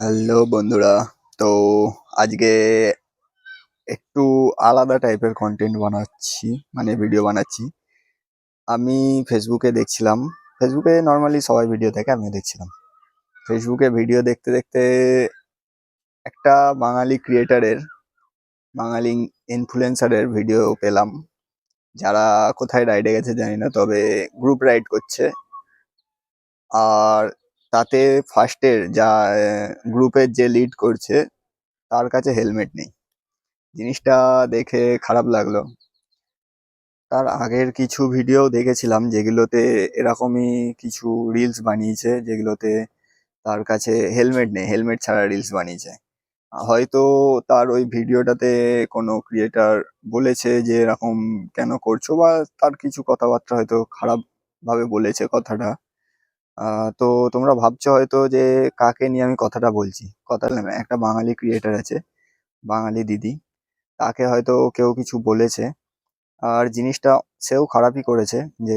Hello বন্ধুরা। তো আজকে একটু আলাদা টাইপের কন্টেন্ট বানাচ্ছি, মানে ভিডিও বানাচ্ছি। আমি ফেসবুকে দেখছিলাম, ফেসবুকে নর্মালি সবাই ভিডিও দেখে, আমিও দেখছিলাম। ফেসবুকে ভিডিও দেখতে দেখতে একটা বাঙালি ক্রিয়েটারের, বাঙালি ইনফ্লুয়েন্সারের ভিডিও পেলাম, যারা কোথায় রাইডে গেছে জানি না, তবে গ্রুপ রাইড করছে। আর তাতে ফার্স্টের যা গ্রুপের যে লিড করছে তার কাছে হেলমেট নেই। জিনিসটা দেখে খারাপ লাগলো। তার আগের কিছু ভিডিও দেখেছিলাম যেগুলোতে এরকমই কিছু রিলস বানিয়েছে, যেগুলোতে তার কাছে হেলমেট নেই, হেলমেট ছাড়া রিলস বানিয়েছে। হয়তো তার ওই ভিডিওটাতে কোনো ক্রিয়েটার বলেছে যে এরকম কেন করছো, বা তার কিছু কথাবার্তা হয়তো খারাপ ভাবে বলেছে কথাটা। তো তোমরা ভাবছো হয়তো যে কাকে নিয়ে আমি কথাটা বলছি। কথা না, একটা বাঙালি ক্রিয়েটার আছে, বাঙালি দিদি, তাকে হয়তো কেউ কিছু বলেছে। আর জিনিসটা সেও খারাপই করেছে, যে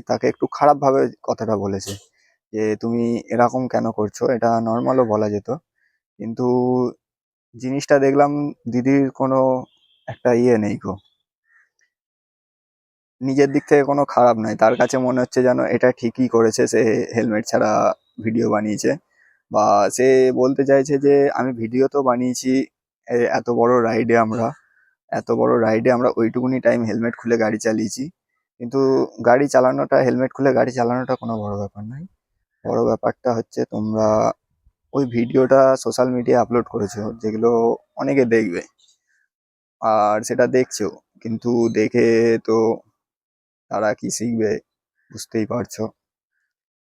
তাকে একটু খারাপভাবে কথাটা বলেছে, যে তুমি এরকম কেন করছো, এটা নর্মালও বলা যেত। কিন্তু জিনিসটা দেখলাম দিদির কোনো একটা নেই গো, নিজের দিক থেকে কোনো খারাপ নাই, তার কাছে মনে হচ্ছে যেন এটা ঠিকই করেছে, সে হেলমেট ছাড়া ভিডিও বানিয়েছে। বা সে বলতে চাইছে যে আমি ভিডিও তো বানিয়েছি, এত বড় রাইডে আমরা ওইটুকুনি টাইম হেলমেট খুলে গাড়ি চালিয়েছি। কিন্তু হেলমেট খুলে গাড়ি চালানোটা কোনো বড় ব্যাপার নয়। বড় ব্যাপারটা হচ্ছে তোমরা ওই ভিডিওটা সোশ্যাল মিডিয়ায় আপলোড করেছো, যেগুলো অনেকে দেখবে, আর সেটা দেখছো। কিন্তু দেখে তো তারা কি শিখবে, বুঝতেই পারছো।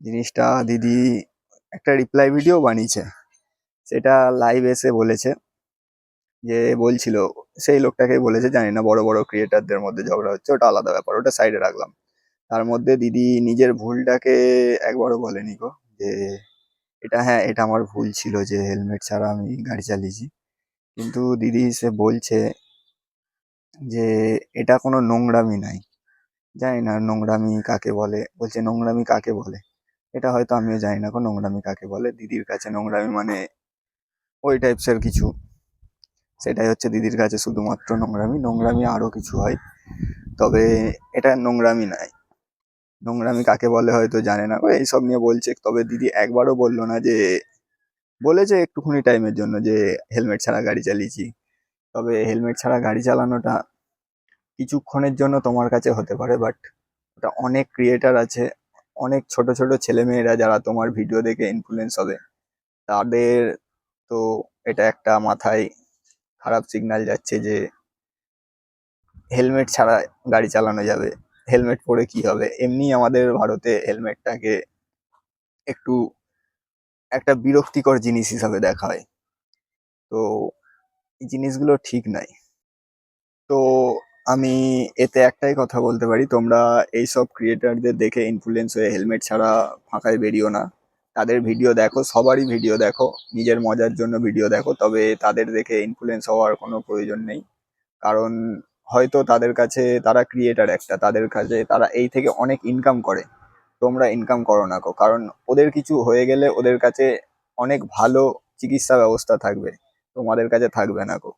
জিনিসটা দিদি একটা রিপ্লাই ভিডিও বানিয়েছে, সেটা লাইভ এসে বলেছে, যে বলছিল, সেই লোকটাকে বলেছে, জানি না, বড় বড় ক্রিয়েটারদের মধ্যে ঝগড়া হচ্ছে, ওটা আলাদা ব্যাপার, ওটা সাইডে রাখলাম। তার মধ্যে দিদি নিজের ভুলটাকে একবারও বলেনি গো, যে এটা, হ্যাঁ এটা আমার ভুল ছিল যে হেলমেট ছাড়া আমি গাড়ি চালিয়েছি। কিন্তু দিদি সে বলছে যে এটা কোনো নোংরামি নাই। জানি না নোংরামি কাকে বলে, বলছে নোংরামি কাকে বলে। এটা হয়তো আমিও জানি না কোনো নোংরামি কাকে বলে। দিদির কাছে নোংরামি মানে ওই টাইপসের কিছু, সেটাই হচ্ছে দিদির কাছে শুধুমাত্র নোংরামি। নোংরামি আরও কিছু হয়, তবে এটা নোংরামি নাই। নোংরামি কাকে বলে হয়তো জানে না, ও এইসব নিয়ে বলছে। তবে দিদি একবারও বললো না যে, বলেছে একটুখানি টাইমের জন্য যে হেলমেট ছাড়া গাড়ি চালিয়েছি। তবে হেলমেট ছাড়া গাড়ি চালানোটা কিছুক্ষণের জন্য তোমার কাছে হতে পারে, বাট ওটা অনেক ক্রিয়েটার আছে, অনেক ছোট ছোট ছেলেমেয়েরা যারা তোমার ভিডিও দেখে ইনফ্লুয়েন্স হবে, তাদের তো এটা একটা মাথায় খারাপ সিগন্যাল যাচ্ছে যে হেলমেট ছাড়া গাড়ি চালানো যাবে, হেলমেট পরে কি হবে। এমনি আমাদের ভারতে হেলমেটটাকে একটু একটা বিরক্তিকর জিনিস হিসাবে দেখা হয়। তো এই জিনিসগুলো ঠিক নাই। তো আমি এতে একটাই কথা বলতে পারি, তোমরা এইসব ক্রিয়েটারদের দেখে ইনফ্লুয়েন্স হয়ে হেলমেট ছাড়া ফাঁকায় বেরিও না। তাদের ভিডিও দেখো, সবারই ভিডিও দেখো, নিজের মজার জন্য ভিডিও দেখো, তবে তাদের দেখে ইনফ্লুয়েন্স হওয়ার কোনো প্রয়োজন নেই। কারণ হয়তো তাদের কাছে, তারা ক্রিয়েটার একটা, তাদের কাছে তারা এই থেকে অনেক ইনকাম করে, তোমরা ইনকাম করো না কো। কারণ ওদের কিছু হয়ে গেলে ওদের কাছে অনেক ভালো চিকিৎসা ব্যবস্থা থাকবে, তোমাদের কাছে থাকবে না কো।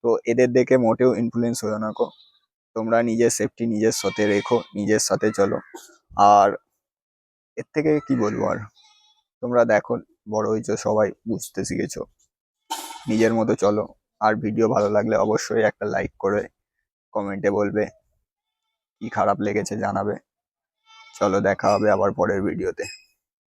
তো এদের দেখে মোটেও ইনফ্লুয়েন্স হয়েও না কো। তোমরা নিজের সেফটি নিজের সাথে রেখো, নিজের সাথে চলো। আর এর থেকে কি বলবো আর, তোমরা দেখো, বড় হয়েছো, সবাই বুঝতে শিখেছো, নিজের মতো চলো। আর ভিডিও ভালো লাগলে অবশ্যই একটা লাইক করে কমেন্টে বলবে, কি খারাপ লেগেছে জানাবে। চলো, দেখা হবে আবার পরের ভিডিওতে।